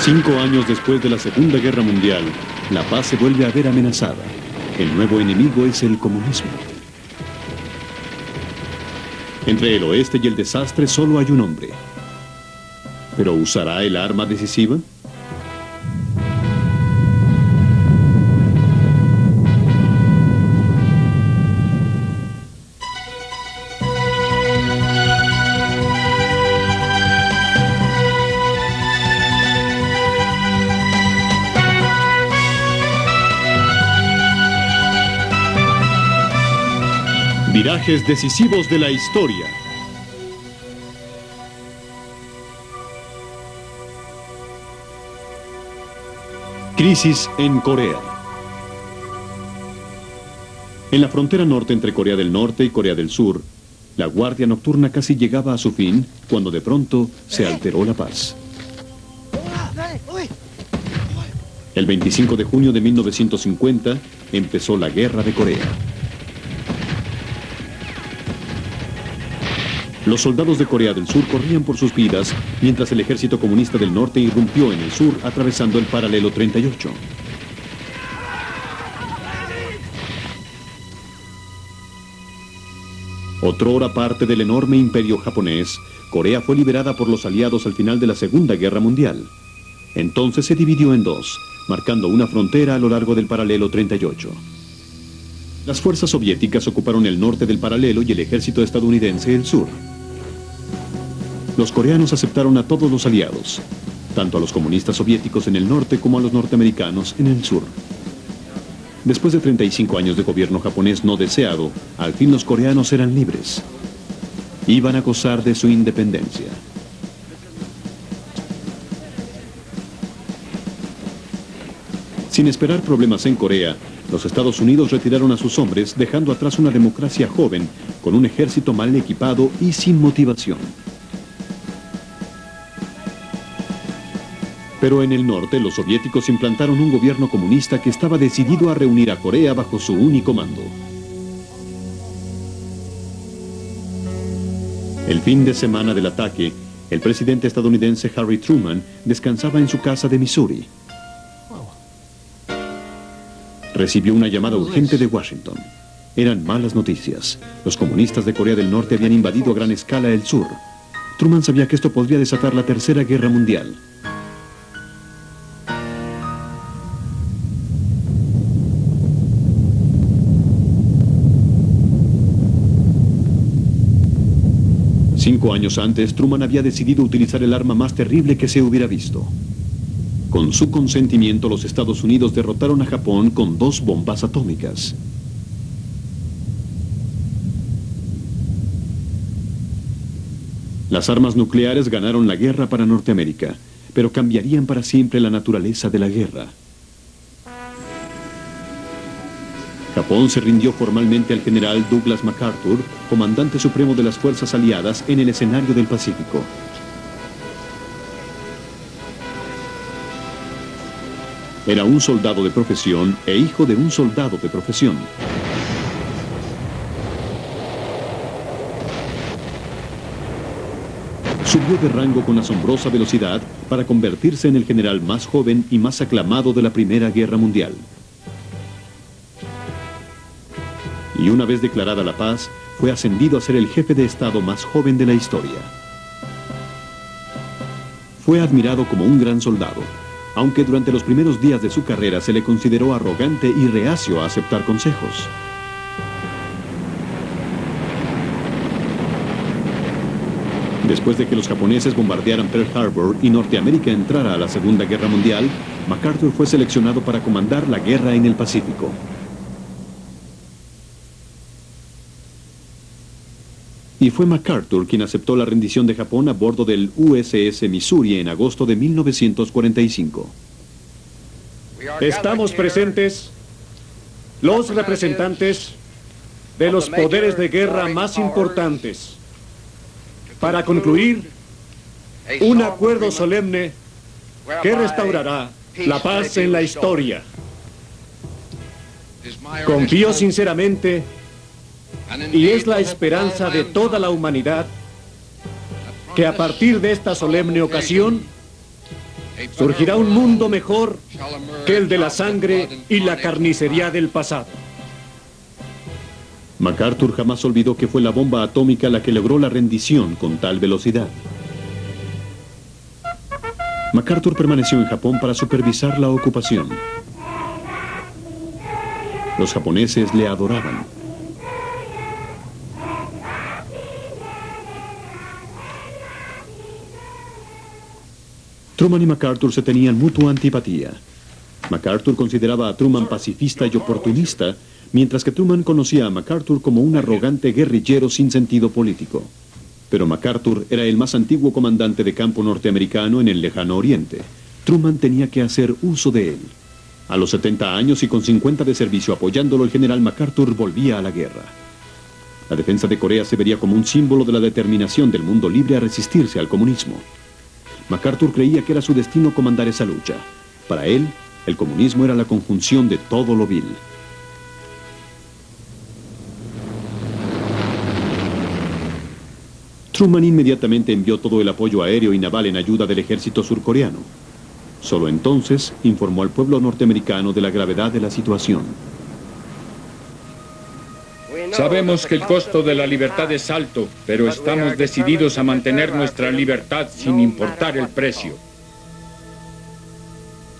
5 años después de la Segunda Guerra Mundial, la paz se vuelve a ver amenazada. El nuevo enemigo es el comunismo. Entre el oeste y el desastre solo hay un hombre. ¿Pero usará el arma decisiva? Virajes decisivos de la historia. Crisis en Corea. En la frontera norte entre Corea del Norte y Corea del Sur, la guardia nocturna casi llegaba a su fin cuando de pronto se alteró la paz. El 25 de junio de 1950 empezó la Guerra de Corea. Los soldados de Corea del Sur corrían por sus vidas, mientras el ejército comunista del norte irrumpió en el sur, atravesando el paralelo 38. Otrora parte del enorme imperio japonés, Corea fue liberada por los aliados al final de la Segunda Guerra Mundial. Entonces se dividió en dos, marcando una frontera a lo largo del paralelo 38. Las fuerzas soviéticas ocuparon el norte del paralelo y el ejército estadounidense el sur. Los coreanos aceptaron a todos los aliados, tanto a los comunistas soviéticos en el norte como a los norteamericanos en el sur. Después de 35 años de gobierno japonés no deseado, al fin los coreanos eran libres. Iban a gozar de su independencia. Sin esperar problemas en Corea, los Estados Unidos retiraron a sus hombres, dejando atrás una democracia joven, con un ejército mal equipado y sin motivación. Pero en el norte, los soviéticos implantaron un gobierno comunista que estaba decidido a reunir a Corea bajo su único mando. El fin de semana del ataque, el presidente estadounidense Harry Truman descansaba en su casa de Missouri. Recibió una llamada urgente de Washington. Eran malas noticias. Los comunistas de Corea del Norte habían invadido a gran escala el sur. Truman sabía que esto podría desatar la Tercera Guerra Mundial. Cinco años antes, Truman había decidido utilizar el arma más terrible que se hubiera visto. Con su consentimiento, los Estados Unidos derrotaron a Japón con 2 bombas atómicas. Las armas nucleares ganaron la guerra para Norteamérica, pero cambiarían para siempre la naturaleza de la guerra. Japón se rindió formalmente al general Douglas MacArthur, comandante supremo de las fuerzas aliadas en el escenario del Pacífico. Era un soldado de profesión e hijo de un soldado de profesión. Subió de rango con asombrosa velocidad para convertirse en el general más joven y más aclamado de la Primera Guerra Mundial. Y una vez declarada la paz, fue ascendido a ser el jefe de Estado más joven de la historia. Fue admirado como un gran soldado, aunque durante los primeros días de su carrera se le consideró arrogante y reacio a aceptar consejos. Después de que los japoneses bombardearan Pearl Harbor y Norteamérica entrara a la Segunda Guerra Mundial, MacArthur fue seleccionado para comandar la guerra en el Pacífico. Y fue MacArthur quien aceptó la rendición de Japón a bordo del USS Missouri en agosto de 1945. Estamos presentes los representantes de los poderes de guerra más importantes para concluir un acuerdo solemne que restaurará la paz en la historia. Confío sinceramente, y es la esperanza de toda la humanidad, que a partir de esta solemne ocasión, Surgirá un mundo mejor que el de la sangre y la carnicería del pasado. MacArthur jamás olvidó que fue la bomba atómica la que logró la rendición con tal velocidad. MacArthur permaneció en Japón para supervisar la ocupación. Los japoneses le adoraban. Truman y MacArthur se tenían mutua antipatía. MacArthur consideraba a Truman pacifista y oportunista, mientras que Truman conocía a MacArthur como un arrogante guerrillero sin sentido político. Pero MacArthur era el más antiguo comandante de campo norteamericano en el lejano oriente. Truman tenía que hacer uso de él. A los 70 años y con 50 de servicio apoyándolo, el general MacArthur volvía a la guerra. La defensa de Corea se vería como un símbolo de la determinación del mundo libre a resistirse al comunismo. MacArthur creía que era su destino comandar esa lucha. Para él, el comunismo era la conjunción de todo lo vil. Truman inmediatamente envió todo el apoyo aéreo y naval en ayuda del ejército surcoreano. Solo entonces informó al pueblo norteamericano de la gravedad de la situación. Sabemos que el costo de la libertad es alto, pero estamos decididos a mantener nuestra libertad sin importar el precio.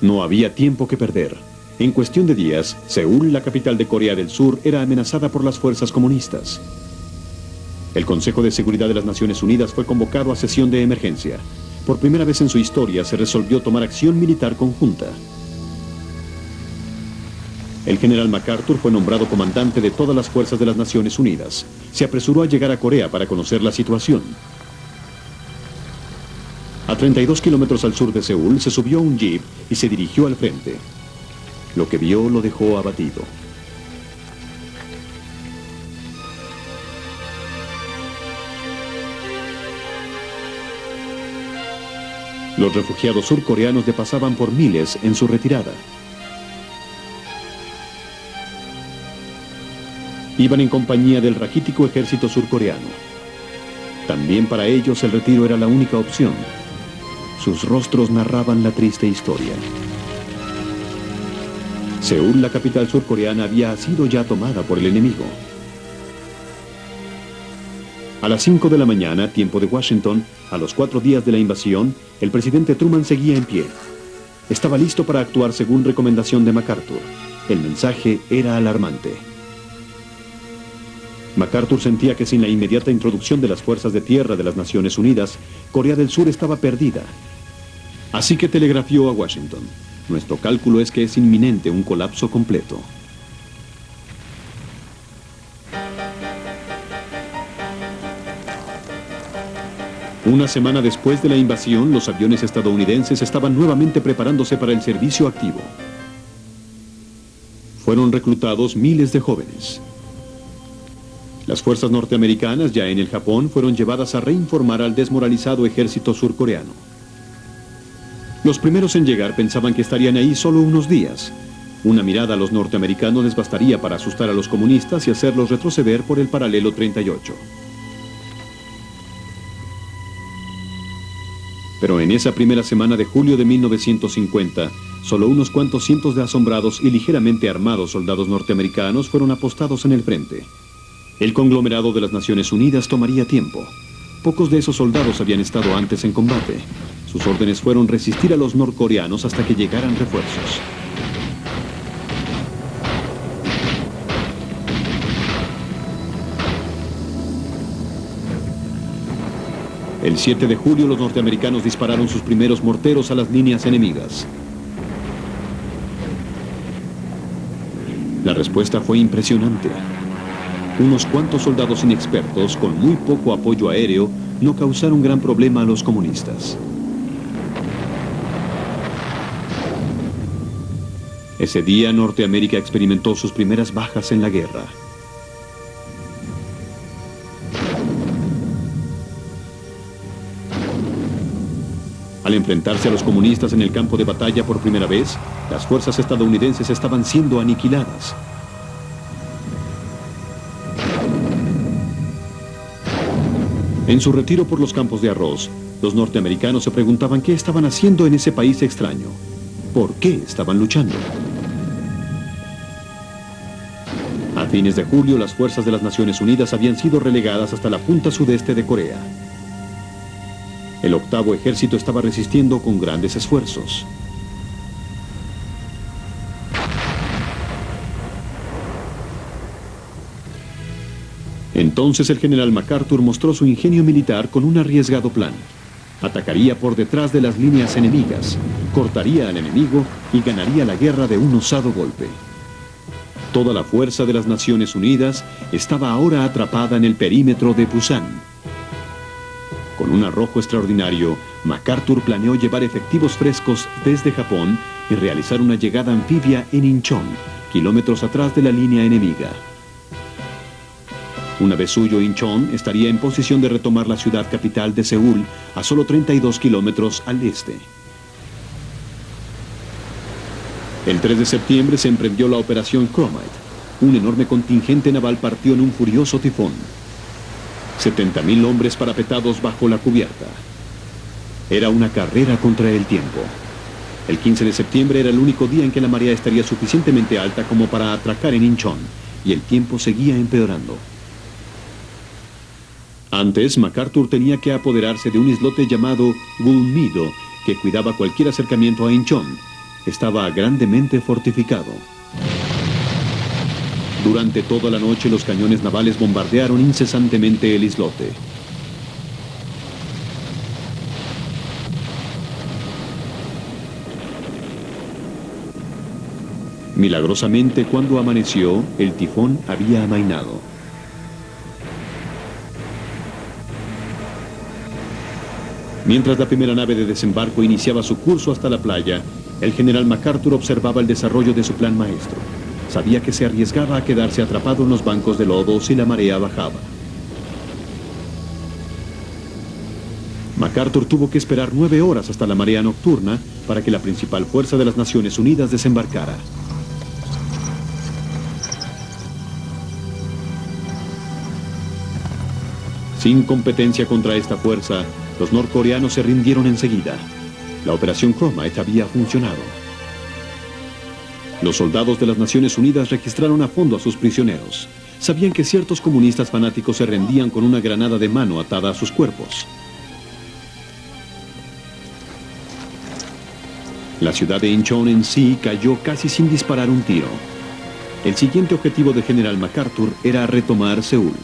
No había tiempo que perder. En cuestión de días, Seúl, la capital de Corea del Sur, era amenazada por las fuerzas comunistas. El Consejo de Seguridad de las Naciones Unidas fue convocado a sesión de emergencia. Por primera vez en su historia se resolvió tomar acción militar conjunta. El general MacArthur fue nombrado comandante de todas las fuerzas de las Naciones Unidas. Se apresuró a llegar a Corea para conocer la situación. A 32 kilómetros al sur de Seúl, se subió a un jeep y se dirigió al frente. Lo que vio lo dejó abatido. Los refugiados surcoreanos le pasaban por miles en su retirada. Iban en compañía del raquítico ejército surcoreano. También para ellos el retiro era la única opción. Sus rostros narraban la triste historia. Seúl, la capital surcoreana, había sido ya tomada por el enemigo. A las 5 de la mañana, tiempo de Washington, a los 4 días de la invasión, el presidente Truman seguía en pie. Estaba listo para actuar según recomendación de MacArthur. El mensaje era alarmante. MacArthur sentía que sin la inmediata introducción de las fuerzas de tierra de las Naciones Unidas, Corea del Sur estaba perdida. Así que telegrafió a Washington: nuestro cálculo es que es inminente un colapso completo. Una semana después de la invasión, los aviones estadounidenses estaban nuevamente preparándose para el servicio activo. Fueron reclutados miles de jóvenes. Las fuerzas norteamericanas, ya en el Japón, fueron llevadas a reinformar al desmoralizado ejército surcoreano. Los primeros en llegar pensaban que estarían ahí solo unos días. Una mirada a los norteamericanos les bastaría para asustar a los comunistas y hacerlos retroceder por el paralelo 38. Pero en esa primera semana de julio de 1950, solo unos cuantos cientos de asombrados y ligeramente armados soldados norteamericanos fueron apostados en el frente. El conglomerado de las Naciones Unidas tomaría tiempo. Pocos de esos soldados habían estado antes en combate. Sus órdenes fueron resistir a los norcoreanos hasta que llegaran refuerzos. El 7 de julio los norteamericanos dispararon sus primeros morteros a las líneas enemigas. La respuesta fue impresionante. Unos cuantos soldados inexpertos, con muy poco apoyo aéreo, no causaron gran problema a los comunistas. Ese día, Norteamérica experimentó sus primeras bajas en la guerra. Al enfrentarse a los comunistas en el campo de batalla por primera vez, las fuerzas estadounidenses estaban siendo aniquiladas. En su retiro por los campos de arroz, los norteamericanos se preguntaban qué estaban haciendo en ese país extraño. ¿Por qué estaban luchando? A fines de julio, las fuerzas de las Naciones Unidas habían sido relegadas hasta la punta sudeste de Corea. El octavo ejército estaba resistiendo con grandes esfuerzos. Entonces el general MacArthur mostró su ingenio militar con un arriesgado plan. Atacaría por detrás de las líneas enemigas, cortaría al enemigo y ganaría la guerra de un osado golpe. Toda la fuerza de las Naciones Unidas estaba ahora atrapada en el perímetro de Pusan. Con un arrojo extraordinario, MacArthur planeó llevar efectivos frescos desde Japón y realizar una llegada anfibia en Incheon, kilómetros atrás de la línea enemiga. Una vez suyo, Incheon estaría en posición de retomar la ciudad capital de Seúl a solo 32 kilómetros al este. El 3 de septiembre se emprendió la operación Chromite. Un enorme contingente naval partió en un furioso tifón. 70.000 hombres parapetados bajo la cubierta. Era una carrera contra el tiempo. El 15 de septiembre era el único día en que la marea estaría suficientemente alta como para atracar en Incheon, y el tiempo seguía empeorando. Antes, MacArthur tenía que apoderarse de un islote llamado Gulmido, que cuidaba cualquier acercamiento a Incheon. Estaba grandemente fortificado. Durante toda la noche, los cañones navales bombardearon incesantemente el islote. Milagrosamente, cuando amaneció, el tifón había amainado. Mientras la primera nave de desembarco iniciaba su curso hasta la playa, el general MacArthur observaba el desarrollo de su plan maestro. Sabía que se arriesgaba a quedarse atrapado en los bancos de lodo si la marea bajaba. MacArthur tuvo que esperar 9 horas hasta la marea nocturna para que la principal fuerza de las Naciones Unidas desembarcara. Sin competencia contra esta fuerza, los norcoreanos se rindieron enseguida. La operación Chromite había funcionado. Los soldados de las Naciones Unidas registraron a fondo a sus prisioneros. Sabían que ciertos comunistas fanáticos se rendían con una granada de mano atada a sus cuerpos. La ciudad de Incheon en sí cayó casi sin disparar un tiro. El siguiente objetivo del general MacArthur era retomar Seúl.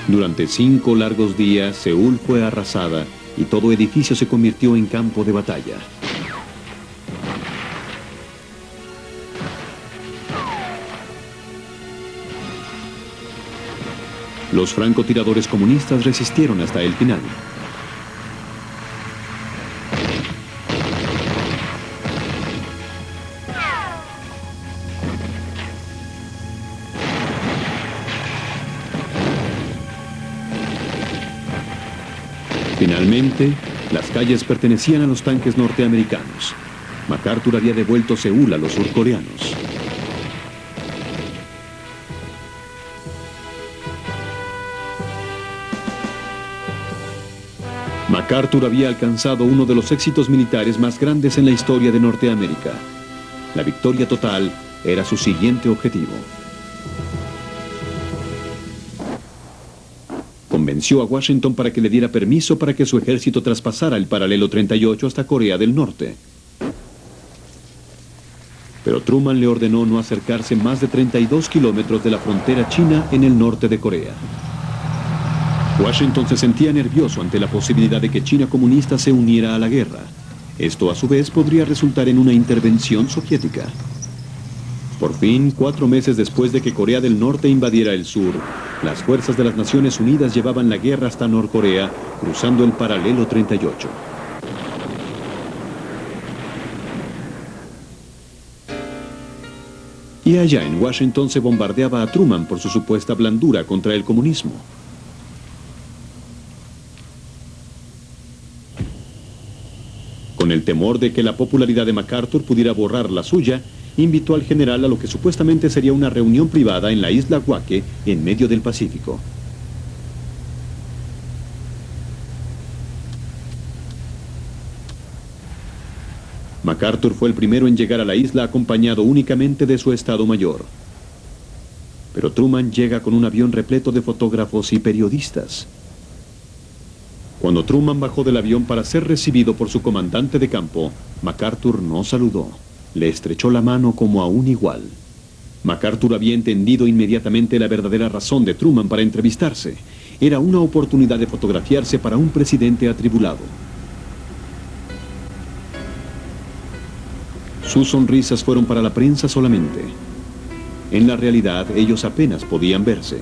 Durante 5 largos días, Seúl fue arrasada y todo edificio se convirtió en campo de batalla. Los francotiradores comunistas resistieron hasta el final. Finalmente, las calles pertenecían a los tanques norteamericanos. MacArthur había devuelto Seúl a los surcoreanos. MacArthur había alcanzado uno de los éxitos militares más grandes en la historia de Norteamérica. La victoria total era su siguiente objetivo. Convenció a Washington para que le diera permiso para que su ejército traspasara el paralelo 38 hasta Corea del Norte. Pero Truman le ordenó no acercarse más de 32 kilómetros de la frontera china en el norte de Corea. Washington se sentía nervioso ante la posibilidad de que China comunista se uniera a la guerra. Esto a su vez podría resultar en una intervención soviética. Por fin, 4 meses después de que Corea del Norte invadiera el sur, las fuerzas de las Naciones Unidas llevaban la guerra hasta Norcorea, cruzando el paralelo 38. Y allá en Washington se bombardeaba a Truman por su supuesta blandura contra el comunismo. Con el temor de que la popularidad de MacArthur pudiera borrar la suya, invitó al general a lo que supuestamente sería una reunión privada en la isla Guaque, en medio del Pacífico. MacArthur fue el primero en llegar a la isla acompañado únicamente de su Estado Mayor. Pero Truman llega con un avión repleto de fotógrafos y periodistas. Cuando Truman bajó del avión para ser recibido por su comandante de campo, MacArthur no saludó. Le estrechó la mano como a un igual. MacArthur había entendido inmediatamente la verdadera razón de Truman para entrevistarse. Era una oportunidad de fotografiarse para un presidente atribulado. Sus sonrisas fueron para la prensa solamente. En la realidad, ellos apenas podían verse.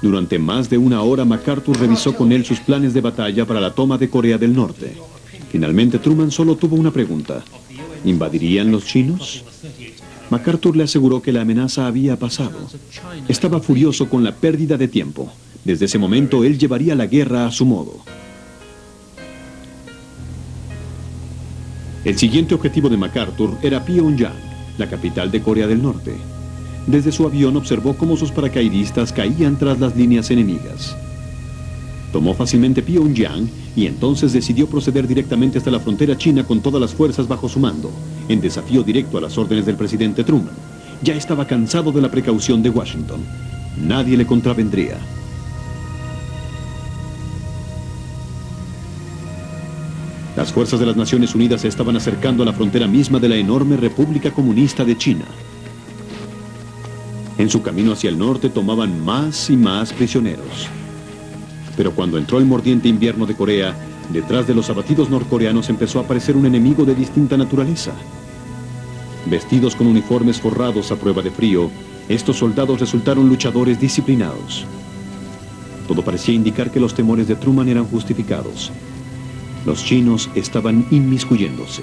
Durante más de una hora, MacArthur revisó con él sus planes de batalla para la toma de Corea del Norte. Finalmente, Truman solo tuvo una pregunta. ¿Invadirían los chinos? MacArthur le aseguró que la amenaza había pasado. Estaba furioso con la pérdida de tiempo. Desde ese momento, él llevaría la guerra a su modo. El siguiente objetivo de MacArthur era Pyongyang, la capital de Corea del Norte. Desde su avión observó cómo sus paracaidistas caían tras las líneas enemigas. Tomó fácilmente Pyongyang y entonces decidió proceder directamente hasta la frontera china con todas las fuerzas bajo su mando, en desafío directo a las órdenes del presidente Truman. Ya estaba cansado de la precaución de Washington. Nadie le contravendría. Las fuerzas de las Naciones Unidas se estaban acercando a la frontera misma de la enorme República Comunista de China. En su camino hacia el norte tomaban más y más prisioneros. Pero cuando entró el mordiente invierno de Corea, detrás de los abatidos norcoreanos empezó a aparecer un enemigo de distinta naturaleza. Vestidos con uniformes forrados a prueba de frío, estos soldados resultaron luchadores disciplinados. Todo parecía indicar que los temores de Truman eran justificados. Los chinos estaban inmiscuyéndose.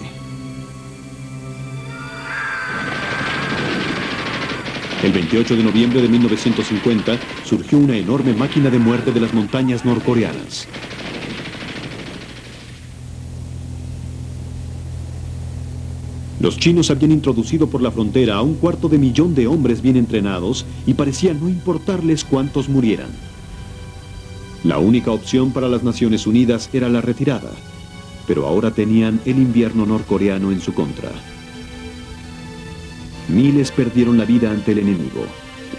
El 28 de noviembre de 1950 surgió una enorme máquina de muerte de las montañas norcoreanas. Los chinos habían introducido por la frontera a 250,000 de hombres bien entrenados y parecía no importarles cuántos murieran. La única opción para las Naciones Unidas era la retirada, pero ahora tenían el invierno norcoreano en su contra. Miles perdieron la vida ante el enemigo,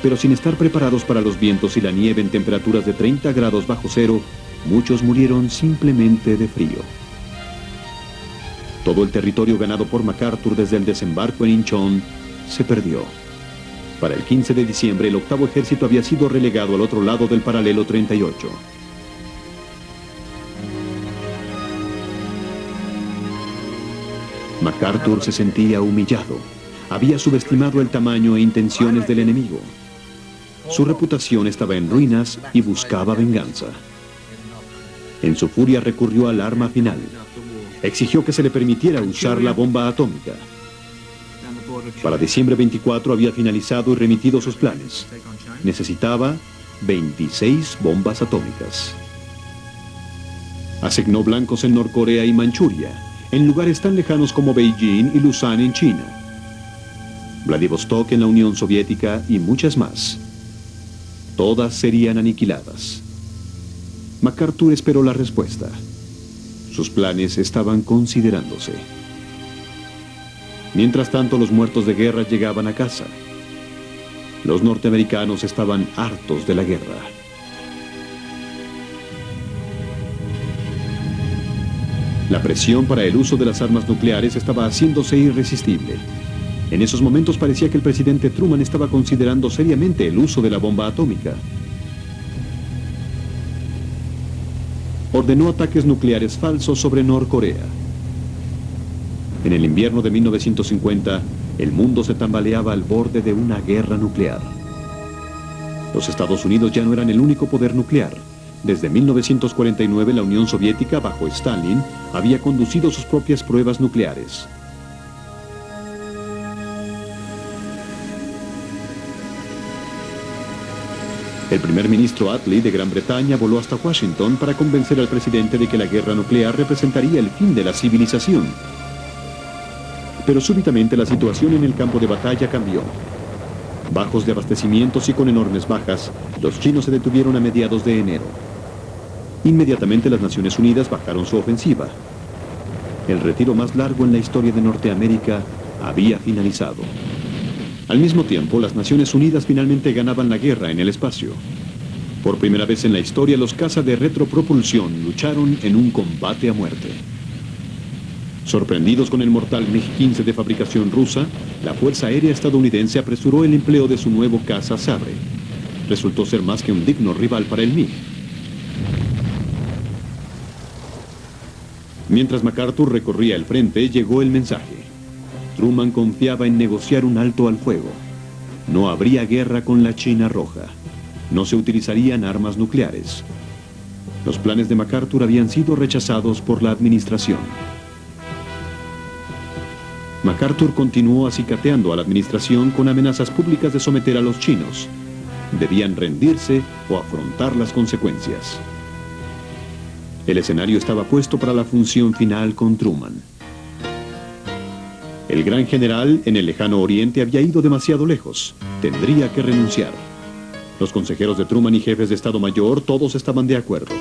pero sin estar preparados para los vientos y la nieve en temperaturas de 30 grados bajo cero, muchos murieron simplemente de frío. Todo el territorio ganado por MacArthur desde el desembarco en Incheon se perdió. Para el 15 de diciembre, el octavo ejército había sido relegado al otro lado del paralelo 38. MacArthur se sentía humillado. Había subestimado el tamaño e intenciones del enemigo. Su reputación estaba en ruinas y buscaba venganza. En su furia recurrió al arma final. Exigió que se le permitiera usar la bomba atómica. Para diciembre 24 había finalizado y remitido sus planes. Necesitaba 26 bombas atómicas. Asignó blancos en Norcorea y Manchuria, en lugares tan lejanos como Beijing y Luzán en China, Vladivostok en la Unión Soviética y muchas más. Todas serían aniquiladas. MacArthur esperó la respuesta. Sus planes estaban considerándose. Mientras tanto, los muertos de guerra llegaban a casa. Los norteamericanos estaban hartos de la guerra. La presión para el uso de las armas nucleares estaba haciéndose irresistible. En esos momentos parecía que el presidente Truman estaba considerando seriamente el uso de la bomba atómica. Ordenó ataques nucleares falsos sobre Norcorea. En el invierno de 1950, el mundo se tambaleaba al borde de una guerra nuclear. Los Estados Unidos ya no eran el único poder nuclear. Desde 1949, la Unión Soviética, bajo Stalin, había conducido sus propias pruebas nucleares. El primer ministro Attlee de Gran Bretaña voló hasta Washington para convencer al presidente de que la guerra nuclear representaría el fin de la civilización. Pero súbitamente la situación en el campo de batalla cambió. Bajos de abastecimientos y con enormes bajas, los chinos se detuvieron a mediados de enero. Inmediatamente las Naciones Unidas bajaron su ofensiva. El retiro más largo en la historia de Norteamérica había finalizado. Al mismo tiempo, las Naciones Unidas finalmente ganaban la guerra en el espacio. Por primera vez en la historia, los cazas de retropropulsión lucharon en un combate a muerte. Sorprendidos con el mortal MiG-15 de fabricación rusa, la Fuerza Aérea estadounidense apresuró el empleo de su nuevo caza Sabre. Resultó ser más que un digno rival para el MiG. Mientras MacArthur recorría el frente, llegó el mensaje. Truman confiaba en negociar un alto al fuego. No habría guerra con la China Roja. No se utilizarían armas nucleares. Los planes de MacArthur habían sido rechazados por la administración. MacArthur continuó acicateando a la administración con amenazas públicas de someter a los chinos. Debían rendirse o afrontar las consecuencias. El escenario estaba puesto para la función final con Truman. El gran general en el lejano oriente había ido demasiado lejos. Tendría que renunciar. Los consejeros de Truman y jefes de Estado Mayor todos estaban de acuerdo.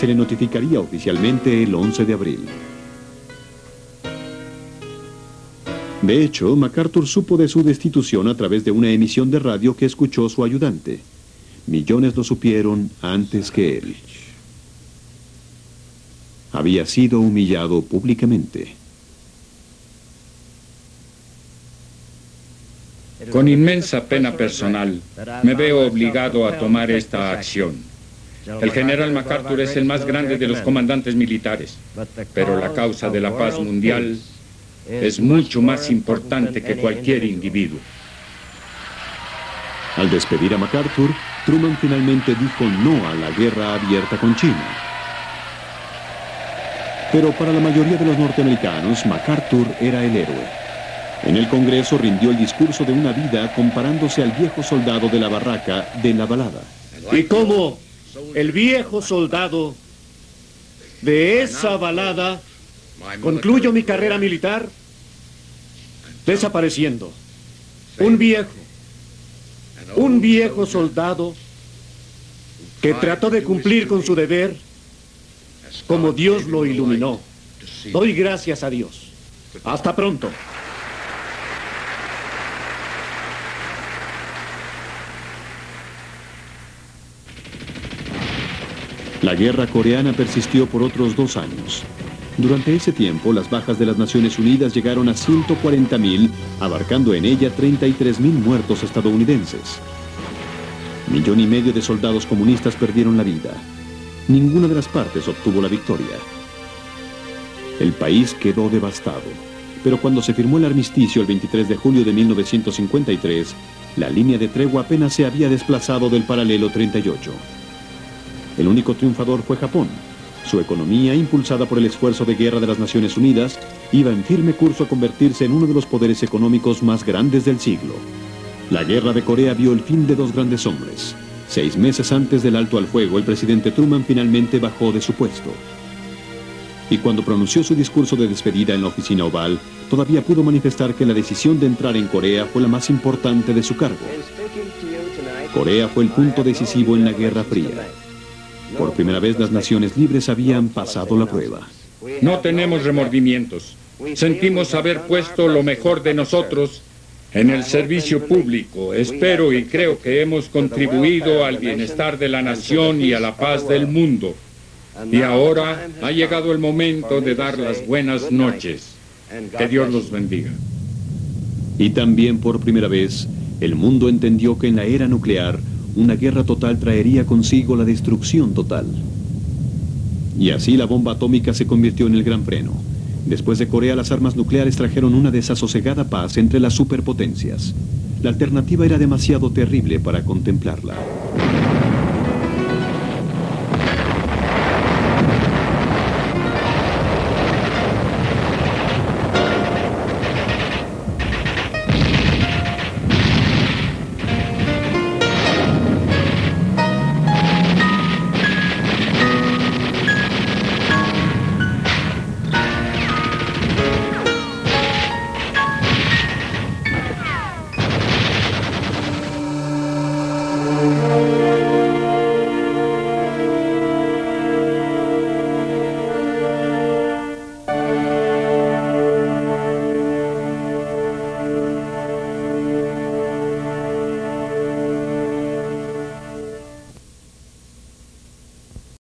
Se le notificaría oficialmente el 11 de abril. De hecho, MacArthur supo de su destitución a través de una emisión de radio que escuchó su ayudante. Millones lo supieron antes que él. Había sido humillado públicamente. Con inmensa pena personal, me veo obligado a tomar esta acción. El general MacArthur es el más grande de los comandantes militares, pero la causa de la paz mundial es mucho más importante que cualquier individuo. Al despedir a MacArthur, Truman finalmente dijo no a la guerra abierta con China. Pero para la mayoría de los norteamericanos, MacArthur era el héroe. En el Congreso rindió el discurso de una vida comparándose al viejo soldado de la barraca de la balada. Y como el viejo soldado de esa balada, concluyo mi carrera militar desapareciendo. Un viejo soldado que trató de cumplir con su deber como Dios lo iluminó. Doy gracias a Dios. Hasta pronto. La guerra coreana persistió por otros 2 años. Durante ese tiempo, las bajas de las Naciones Unidas llegaron a 140.000, abarcando en ella 33.000 muertos estadounidenses. 1,5 millones de soldados comunistas perdieron la vida. Ninguna de las partes obtuvo la victoria. El país quedó devastado, pero cuando se firmó el armisticio el 23 de julio de 1953, la línea de tregua apenas se había desplazado del paralelo 38. El único triunfador fue Japón. Su economía, impulsada por el esfuerzo de guerra de las Naciones Unidas, iba en firme curso a convertirse en uno de los poderes económicos más grandes del siglo. La guerra de Corea vio el fin de 2 grandes hombres. 6 meses antes del alto al fuego, el presidente Truman finalmente bajó de su puesto. Y cuando pronunció su discurso de despedida en la oficina oval, todavía pudo manifestar que la decisión de entrar en Corea fue la más importante de su cargo. Corea fue el punto decisivo en la Guerra Fría. Por primera vez las naciones libres habían pasado la prueba. No tenemos remordimientos. Sentimos haber puesto lo mejor de nosotros en el servicio público. Espero y creo que hemos contribuido al bienestar de la nación y a la paz del mundo. Y ahora ha llegado el momento de dar las buenas noches. Que Dios los bendiga. Y también por primera vez, el mundo entendió que en la era nuclear, una guerra total traería consigo la destrucción total. Y así la bomba atómica se convirtió en el gran freno. Después de Corea, las armas nucleares trajeron una desasosegada paz entre las superpotencias. La alternativa era demasiado terrible para contemplarla.